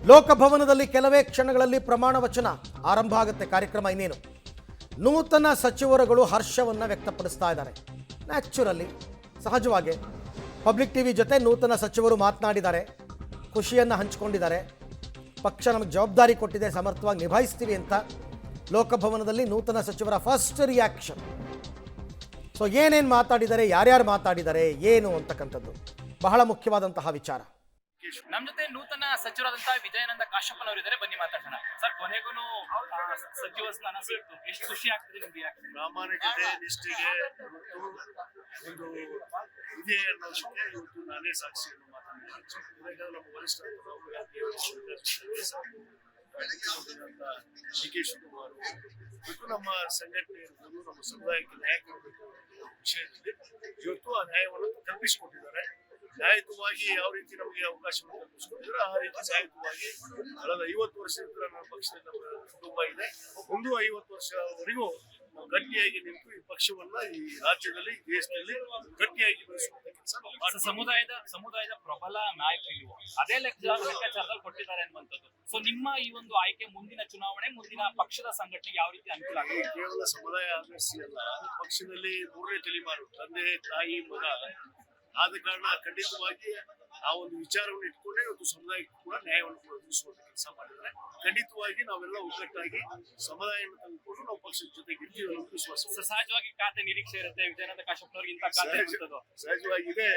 ಲೋಕಭವನದಲ್ಲಿ ಕೆಲವೇ ಕ್ಷಣಗಳಲ್ಲಿ ಪ್ರಮಾಣ ವಚನ ಆರಂಭ ಆಗುತ್ತೆ. ಕಾರ್ಯಕ್ರಮ ಇನ್ನೇನು. ನೂತನ ಸಚಿವರುಗಳು ಹರ್ಷವನ್ನು ವ್ಯಕ್ತಪಡಿಸ್ತಾ ಇದ್ದಾರೆ. ನ್ಯಾಚುರಲಿ, ಸಹಜವಾಗಿ ಪಬ್ಲಿಕ್ ಟಿವಿ ಜೊತೆ ನೂತನ ಸಚಿವರು ಮಾತನಾಡಿದ್ದಾರೆ, ಖುಷಿಯನ್ನು ಹಂಚಿಕೊಂಡಿದ್ದಾರೆ. ಪಕ್ಷ ನಮಗೆ ಜವಾಬ್ದಾರಿ ಕೊಟ್ಟಿದೆ, ಸಮರ್ಥವಾಗಿ ನಿಭಾಯಿಸ್ತೀವಿ ಅಂತ ಲೋಕಭವನದಲ್ಲಿ ನೂತನ ಸಚಿವರ ಫಸ್ಟ್ ರಿಯಾಕ್ಷನ್. ಸೊ ಏನೇನು ಮಾತಾಡಿದ್ದಾರೆ, ಯಾರ್ಯಾರು ಮಾತಾಡಿದ್ದಾರೆ, ಏನು ಅಂತಕ್ಕಂಥದ್ದು ಬಹಳ ಮುಖ್ಯವಾದಂತಹ ವಿಚಾರ. ನಮ್ ಜೊತೆ ನೂತನ ಸಚಿವರಾದಂತಹ ವಿಜಯಾನಂದ ಕಾಶ್ಯಪ್ಪನವರು ಇದ್ದಾರೆ, ಬನ್ನಿ ಮಾತಾಡೋಣ. ಸರ್, ಕೊನೆಗೂ ಸಚಿವ ಸ್ಥಾನ ಸಿಕ್ತು, ಎಷ್ಟು ಖುಷಿ ಆಗ್ತದೆ ನಿಮ್ಗೆ? ಪ್ರಾಮಾಣಿಕತೆ, ನಿಷ್ಠೆಗೆ ಒಂದು ಇದೆ ಅನ್ನೋದಕ್ಕೆ ಇವತ್ತು ನಾನೇ ಸಾಕ್ಷಿಯನ್ನು ಮಾತಾಡಿದ್ದೇನೆ. ನಮ್ಮ ವರಿಷ್ಠ ರಾಹುಲ್ ಗಾಂಧಿ ಡಿ ಕೆ ಶಿವಕುಮಾರ್ ಮತ್ತು ನಮ್ಮ ಸಂಘಟನೆ ಇರ್ಬೋದು, ನಮ್ಮ ಸಮುದಾಯಕ್ಕೆ ನ್ಯಾಯ ಕೊಡಬೇಕು ವಿಷಯದಲ್ಲಿ ಇವತ್ತು ಆ ನ್ಯಾಯವನ್ನು ಕಲ್ಪಿಸಿಕೊಟ್ಟಿದ್ದಾರೆ. ನ್ಯಾಯಯುತವಾಗಿ ಯಾವ ರೀತಿ ನಮಗೆ ಅವಕಾಶವನ್ನು ಕಲ್ಪಿಸಿಕೊಟ್ಟಿದ್ರೆ ಆ ರೀತಿ ನ್ಯಾಯಯುತವಾಗಿ ಕಳೆದ 50 ವರ್ಷದಿಂದ ನನ್ನ ಪಕ್ಷದಿಂದ ಕುಟುಂಬ ಇದೆ. ಮುಂದೆ 50 ವರ್ಷವರೆಗೂ ನಾವು ಗಟ್ಟಿಯಾಗಿ ನಿಂತು ಈ ಪಕ್ಷವನ್ನ ಈ ರಾಜ್ಯದಲ್ಲಿ, ದೇಶದಲ್ಲಿ ಗಟ್ಟಿಯಾಗಿ ಬೆಳೆಸುವಂತ ಕೆಲಸ. ಸಮುದಾಯದ ಪ್ರಬಲ ನಾಯಕರು ಅದೇ ಲೆಕ್ಕಾಚಾರದಲ್ಲಿ ಕೊಟ್ಟಿದ್ದಾರೆ ಅನ್ನುವಂಥದ್ದು. ಸೊ ನಿಮ್ಮ ಈ ಒಂದು ಆಯ್ಕೆ ಮುಂದಿನ ಚುನಾವಣೆ, ಮುಂದಿನ ಪಕ್ಷದ ಸಂಘಟನೆಗೆ ಯಾವ ರೀತಿ ಅನುಕೂಲ ಆಗುತ್ತೆ? ಕೇವಲ ಸಮುದಾಯ ಆದರ್ಶಿ ಅಲ್ಲ, ಪಕ್ಷದಲ್ಲಿ 3ನೇ ತಲೆಮಾರು ತಂದೆ, ತಾಯಿ, ಮಗ ಆದ ಕಾರಣ ಖಂಡಿತವಾಗಿ ಆ ಒಂದು ವಿಚಾರವನ್ನು ಇಟ್ಕೊಂಡೇ ಇವತ್ತು ಸಮುದಾಯಕ್ಕೂ ಕೂಡ ನ್ಯಾಯವನ್ನು ಒದಗಿಸುವಂತ ಕೆಲಸ ಮಾಡಿದ್ರೆ ಖಂಡಿತವಾಗಿ ನಾವೆಲ್ಲ ಒಗ್ಗಟ್ಟಾಗಿ ಸಮುದಾಯವನ್ನು ತಂದುಕೊಂಡು ನಾವು ಪಕ್ಷದ ಜೊತೆಗೆ ಇರ್ತೀವಿ ಅನ್ನೋ ವಿಶ್ವಾಸ. ಸಹಜವಾಗಿ ಖಾತೆ ನಿರೀಕ್ಷೆ ಇರುತ್ತೆ ವಿಜಯಾನಂದ ಕಾಶ್ಯಪ್ಪನವ್ರಿಗೆ, ಇಂಥ ಖಾತೆ ಇರುತ್ತದೋ ಸಹಜವಾಗಿದೆ.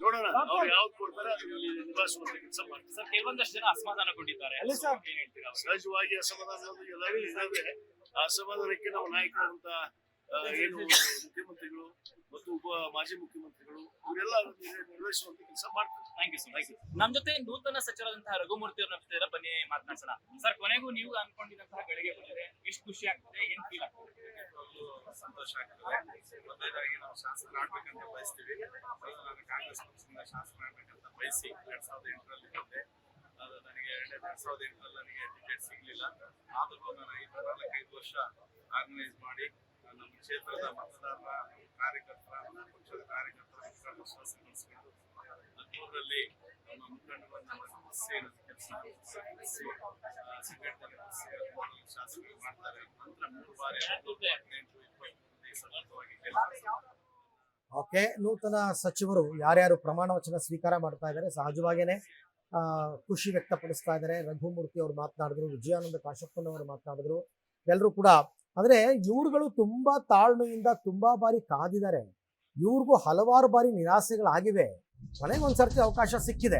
ನೋಡೋಣ ಅವ್ರು ಯಾವ್ದು ಕೊಡ್ತಾರೆ ಅದರಲ್ಲಿ ನಿಭಾಯಿಸುವಂತ ಕೆಲಸ ಮಾಡ್ತಾರೆ. ಸರ್, ಕೆಲವೊಂದಷ್ಟು ಜನ ಅಸಮಾಧಾನಗೊಂಡಿದ್ದಾರೆ, ಏನ್ ಹೇಳ್ತೀರಾ? ಸಹಜವಾಗಿ ಅಸಮಾಧಾನ ಎಲ್ಲರಿಗೂ ಇದ್ದಾವೆ. ಆ ಅಸಮಾಧಾನಕ್ಕೆ ನಾವು ನಾಯಕರಾದಂತ ಏನು ಮುಖ್ಯಮಂತ್ರಿಗಳು ಮತ್ತು ಮಾಜಿ ಮುಖ್ಯಮಂತ್ರಿಗಳು ಇವರೆಲ್ಲ ನಿರ್ವಹಿಸುವಂತ ಕೆಲಸ ಮಾಡ್ತಾರೆ. Thank you sir. ನಮ್ ಜೊತೆ ನೂತನ ಸಚಿವರಾದಂತಹ ರಘುಮೂರ್ತಿ ಅವ್ರ ಜೊತೆ ಬನ್ನಿ ಮಾತನಾಡ್ಸೋಣ. ಸರ್, ಕೊನೆಗೂ ನೀವು ಅನ್ಕೊಂಡಿದಂತಹ ಗಳಿಗೆ ಬಂದಿದೆ, ಎಷ್ಟು ಖುಷಿ ಆಗ್ತದೆ, ಏನ್ ಫೀಲ್ ಆಗ್ತದೆ? ಸಂತೋಷ ಆಗ್ತದೆ. ಮೊದಲನೇದಾಗಿ ನಾವು ಶಾಸಕರು ಆಗ್ಬೇಕಂತ ಬಯಸ್ತೀವಿ. ನಾನು ಕಾಂಗ್ರೆಸ್ ಪಕ್ಷದಿಂದ ಶಾಸಕರು ಆಗ್ಬೇಕಂತ ಬಯಸಿ 2008ರಲ್ಲಿ ಬಂದೆ. ಅದು ನನಗೆ 2008ರಲ್ಲಿ ನನಗೆ ಟಿಕೆಟ್ ಸಿಗ್ಲಿಲ್ಲ. ಆದರೂ ನಾನು 4-5 ವರ್ಷ ಆರ್ಗನೈಸ್ ಮಾಡಿ ನಮ್ಮ ಕ್ಷೇತ್ರದ ಮತದಾರರ, ಕಾರ್ಯಕರ್ತರ, ಪಕ್ಷದ ಕಾರ್ಯಕರ್ತರ ವಿಶ್ವಾಸ ಗಳಿಸಿಕೊಂಡು 13ರಲ್ಲಿ ನಮ್ಮ ಮುಖಂಡರನ್ನ ಸೇರಿದ ಕೆಲಸ ಸಂಘಟನೆ ಶಾಸಕರು ಮಾಡ್ತಾರೆ. ನಂತರ 3 ಬಾರಿ 18-20 ಸತತವಾಗಿ ಓಕೆ, ನೂತನ ಸಚಿವರು ಯಾರ್ಯಾರು ಪ್ರಮಾಣ ವಚನ ಸ್ವೀಕಾರ ಮಾಡ್ತಾ ಇದ್ದಾರೆ, ಸಹಜವಾಗೇನೆ ಖುಷಿ ವ್ಯಕ್ತಪಡಿಸ್ತಾ ಇದ್ದಾರೆ. ರಘುಮೂರ್ತಿ ಅವರು ಮಾತನಾಡಿದ್ರು, ವಿಜಯಾನಂದ ಕಾಶ್ಯಪ್ಪನವರು ಮಾತನಾಡಿದ್ರು. ಎಲ್ಲರೂ ಕೂಡ ಅಂದ್ರೆ ಇವ್ರುಗಳು ತುಂಬಾ ತಾಳ್ಮೆಯಿಂದ ತುಂಬಾ ಬಾರಿ ಕಾದಿದ್ದಾರೆ. ಇವ್ರಿಗೂ ಹಲವಾರು ಬಾರಿ ನಿರಾಸೆಗಳಾಗಿವೆ. ಕೊನೆಗೊಂದ್ಸರ್ತಿ ಅವಕಾಶ ಸಿಕ್ಕಿದೆ.